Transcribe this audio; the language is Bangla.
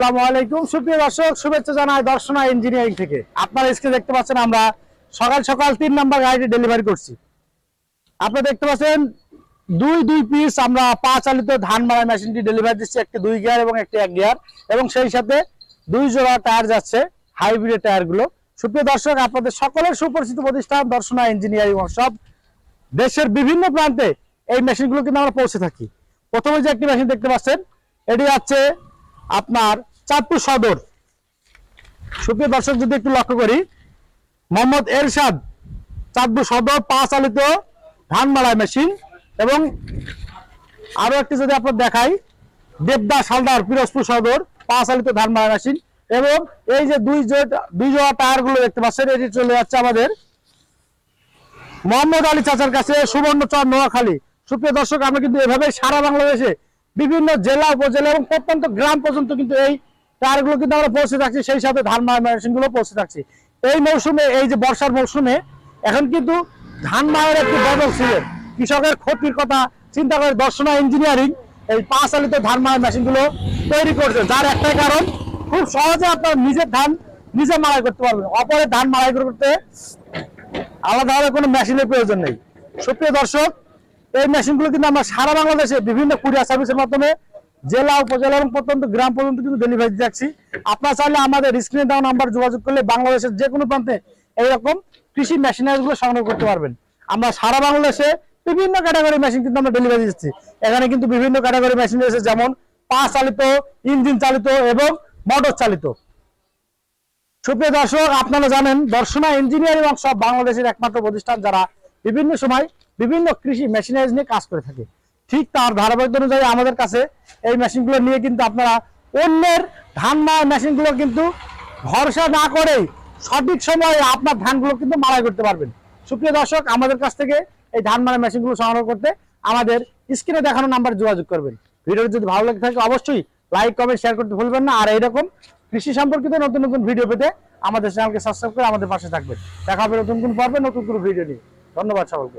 আসসালামু আলাইকুম সুপ্রিয় দর্শক, শুভেচ্ছা জানাই দর্শনা ইঞ্জিনিয়ারিং থেকে। আপনারা স্ক্রিনে দেখতে পাচ্ছেন আমরা সকাল সকাল 3 নাম্বার গাড়িটি ডেলিভারি করছি। আপনারা দেখতে পাচ্ছেন দুই পিস আমরা পা চালিত ধান মাড়াই মেশিনটি ডেলিভারি দিচ্ছি, একটি 2 গিয়ার এবং একটি 1 গিয়ার, এবং সেই সাথে 2 জোড়া টায়ার যাচ্ছে, হাইব্রিড টায়ার গুলো। সুপ্রিয় দর্শক, আপনাদের সকলের সুপরিচিত প্রতিষ্ঠান দর্শনা ইঞ্জিনিয়ারিং ওয়ার্কশপ দেশের বিভিন্ন প্রান্তে এই মেশিনগুলো কিন্তু আমরা পৌঁছে থাকি। প্রথমে যে একটি মেশিন দেখতে পাচ্ছেন, এটি হচ্ছে আপনার চাঁদপুর সদর। সুপ্রিয় দর্শক, যদি একটু লক্ষ্য করি, মোহাম্মদ এরশাদ চাঁদপুর সদর পা চালিত ধান মাড়াই মেশিন। এবং আরো একটি যদি আপনার দেখাই, দেবদাস হালদার পিরোজপুর সদর পা চালিত ধান মাড়াই মেশিন। এবং এই যে দুই জোড়া টায়ার গুলো দেখতে পাচ্ছেন, এটি চলে যাচ্ছে আমাদের মোহাম্মদ আলী চাচার কাছে, সুবর্ণচর, নোয়াখালী। সুপ্রিয় দর্শক, আমরা কিন্তু এভাবে সারা বাংলাদেশে বিভিন্ন জেলা, উপজেলা এবং প্রত্যন্ত গ্রাম পর্যন্ত কিন্তু এই টায়ারগুলো কিন্তু আমরা পৌঁছে থাকছি, সেই সাথে ধান মাড়াই মেশিন গুলো পৌঁছে থাকছি। এই মৌসুমে, এই যে বর্ষার মৌসুমে, এখন কিন্তু ধান মাড়াইয়ের একটি বদল ছিলেন। কৃষকের ক্ষতির কথা চিন্তা করে দর্শনা ইঞ্জিনিয়ারিং এই পা চালিত ধান মাড়াই মেশিন গুলো তৈরি করছে, যার একটাই কারণ, খুব সহজে আপনার নিজের ধান নিজে মাড়াই করতে পারবেন। অপরের ধান মাড়াই করতে আলাদাভাবে কোনো মেশিনের প্রয়োজন নেই। সুপ্রিয় দর্শক, এই মেশিনগুলো কিন্তু আমরা সারা বাংলাদেশে বিভিন্ন কুরিয়ার সার্ভিসের মাধ্যমে জেলা, উপজেলা এবং প্রত্যন্ত গ্রাম পর্যন্ত কিন্তু ডেলিভারি দিচ্ছি। আপনারা চাইলে আমাদের স্ক্রিনে দেওয়া নাম্বার যোগাযোগ করলে বাংলাদেশের যে কোনো প্রান্তে এইরকম কৃষি মেশিনারিজ গুলো সংগ্রহ করতে পারবেন। আমরা সারা বাংলাদেশে বিভিন্ন ক্যাটাগরি মেশিন কিন্তু আমরা ডেলিভারি দিচ্ছি। এখানে কিন্তু বিভিন্ন ক্যাটাগরি মেশিন রয়েছে, যেমন পা চালিত, ইঞ্জিন চালিত এবং মোটর চালিত। সুপ্রিয় দর্শক, আপনারা জানেন দর্শনা ইঞ্জিনিয়ারিং ওয়ার্কশপ বাংলাদেশের একমাত্র প্রতিষ্ঠান যারা বিভিন্ন সময় বিভিন্ন কৃষি মেশিনারিজ নিয়ে কাজ করে থাকে। ঠিক তার ধারাবাহিকতা অনুযায়ী আমাদের কাছে এই মেশিনগুলো নিয়ে কিন্তু আপনারা অন্যের ধান মাড়াই মেশিনগুলো কিন্তু ভরসা না করে সঠিক সময়ে আপনার ধানগুলো কিন্তু মাড়াই করতে পারবেন। সুপ্রিয় দর্শক, আমাদের কাছ থেকে এই ধান মাড়াই মেশিনগুলো সংগ্রহ করতে আমাদের স্ক্রিনে দেখানো নাম্বার যোগাযোগ করবেন। ভিডিওটি যদি ভালো লেগে থাকে অবশ্যই লাইক, কমেন্ট, শেয়ার করতে ভুলবেন না। আর এইরকম কৃষি সম্পর্কিত নতুন নতুন ভিডিও পেতে আমাদের চ্যানেলকে সাবস্ক্রাইব করে আমাদের পাশে থাকবেন। দেখা হবে নতুন কোন পর্বে নতুন কোনো ভিডিও নিয়ে। ধন্যবাদ সকলকে।